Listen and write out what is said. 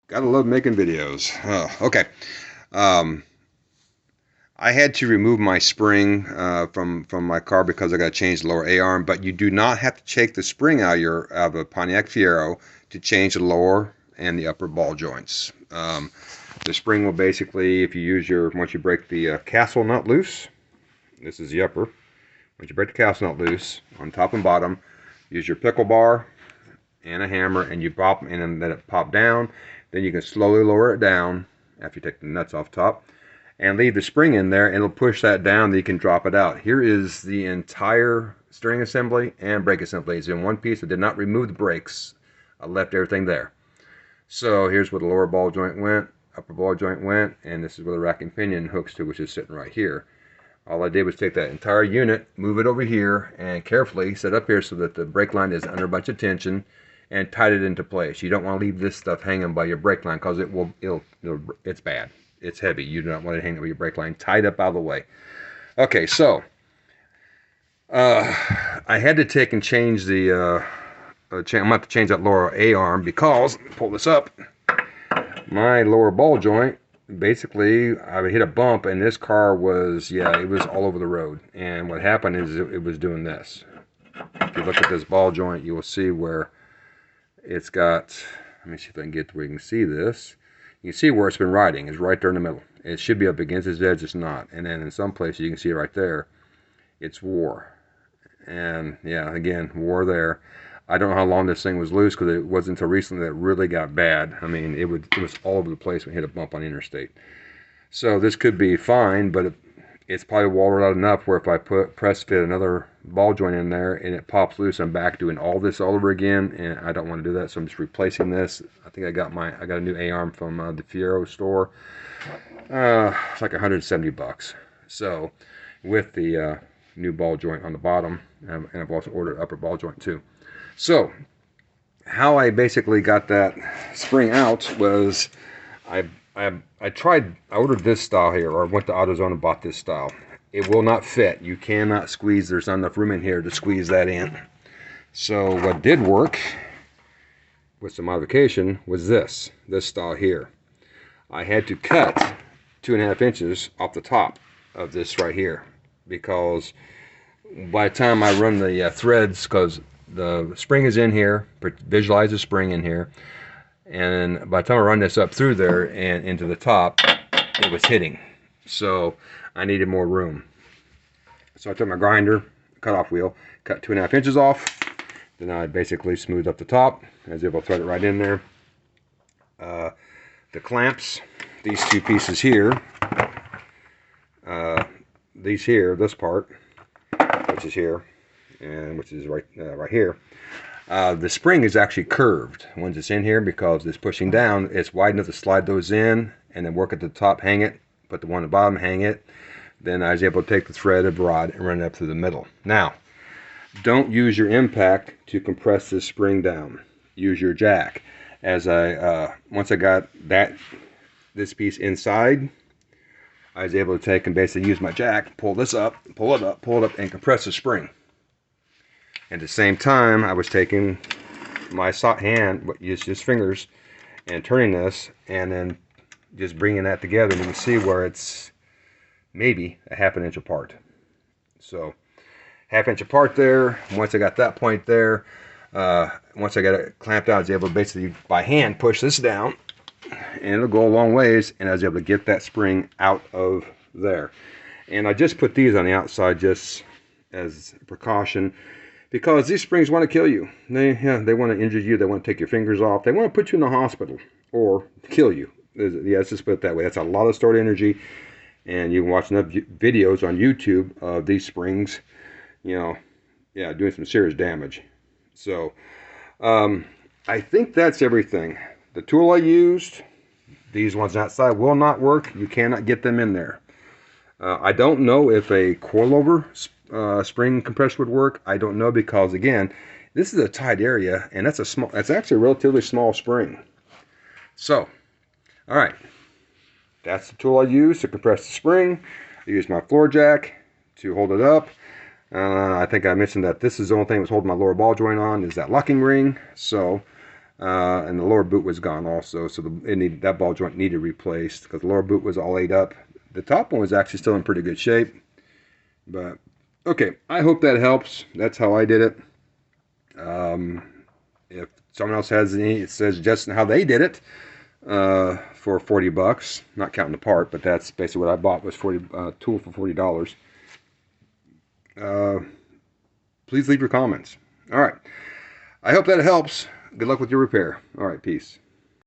Gotta love making videos. Oh, okay. Um, I had to remove my spring from my car because I got to change the lower A-arm. But you do not have to take the spring out of a Pontiac Fiero to change the lower and the upper ball joints. The spring will basically, if you use your once you break the castle nut loose, this is the upper. Once you break the castle nut loose on top and bottom, use your pickle bar and a hammer, and you pop and then let it pop down. Then you can slowly lower it down after you take the nuts off top and leave the spring in there, and it'll push that down. Then you can drop it out. Here is the entire steering assembly and brake assembly. It's in one piece. I did not remove the brakes. I left everything there. So here's where the lower ball joint went, upper ball joint went, and this is where the rack and pinion hooks to, which is sitting right here. All I did was take that entire unit, move it over here, and carefully set up here so that the brake line is under a bunch of tension, and tied it into place. You don't want to leave this stuff hanging by your brake line because it's bad. It's heavy. You do not want it hanging by your brake line. Tied up out of the way. Okay, so I had to take and change the. I'm going to have to change that lower A arm because, pull this up, my lower ball joint, basically, I hit a bump and this car was, it was all over the road. And what happened is it was doing this. If you look at this ball joint, you will see where it's got, let me see if I can get to where you can see this. You can see where it's been riding. It's right there in the middle. It should be up against its edge. It's not. And then in some places, you can see right there, it's wore. And yeah, again, wore there. I don't know how long this thing was loose because it wasn't until recently that it really got bad. I mean, it was all over the place when it hit a bump on the interstate. So this could be fine, but it's probably watered out enough where if I press fit another ball joint in there and it pops loose, I'm back doing all this all over again, and I don't want to do that. So I'm just replacing this. I think I got a new A-arm from the Fiero store. It's like 170 bucks. So with the new ball joint on the bottom, and I've also ordered upper ball joint too. So how I basically got that spring out was I ordered this style here, or went to AutoZone and bought this style. It will not fit. You cannot squeeze. There's not enough room in here to squeeze that in. So what did work with some modification was this style here. I had to cut 2.5 inches off the top of this right here because by the time I run the threads, because the spring is in here, visualize the spring in here, and by the time I run this up through there and into the top, it was hitting. So I needed more room. So I took my grinder, cutoff wheel, cut 2.5 inches off. Then I basically smoothed up the top. I was able to thread it right in there. The clamps, these two pieces here, this part, which is here, and which is right here. The spring is actually curved once it's in here because it's pushing down. It's wide enough to slide those in and then work at the top, hang it, put the one at the bottom, hang it. Then I was able to take the threaded rod and run it up through the middle. Now, don't use your impact to compress this spring down. Use your jack. As once I got this piece inside, I was able to take and basically use my jack, pull this up, pull it up, and compress the spring. At the same time, I was taking my hand, just fingers, and turning this, and then just bringing that together. And you can see where it's maybe a 1/2 inch apart. So 1/2 inch apart there. Once I got that point there, once I got it clamped out, I was able to basically by hand push this down, and it'll go a long ways, and I was able to get that spring out of there. And I just put these on the outside just as a precaution, because these springs want to kill you. They want to injure you. They want to take your fingers off. They want to put you in the hospital or kill you. Yeah, let's just put it that way. That's a lot of stored energy, and you can watch enough videos on YouTube of these springs, doing some serious damage. So I think that's everything. The tool I used, these ones outside, will not work. You cannot get them in there. I don't know if a coilover spring compressor would work. I don't know because, again, this is a tight area, and that's actually a relatively small spring. So, all right, that's the tool I use to compress the spring. I use my floor jack to hold it up. I think I mentioned that this is the only thing that's holding my lower ball joint on is that locking ring. So and the lower boot was gone also, so that ball joint needed replaced because the lower boot was all ate up. The top one was actually still in pretty good shape, but okay, I hope that helps. That's how I did it. If someone else has any suggestion how they did it for $40, not counting the part, but that's basically what I bought, was tool for $40. Please leave your comments. All right, I hope that helps. Good luck with your repair. All right, peace.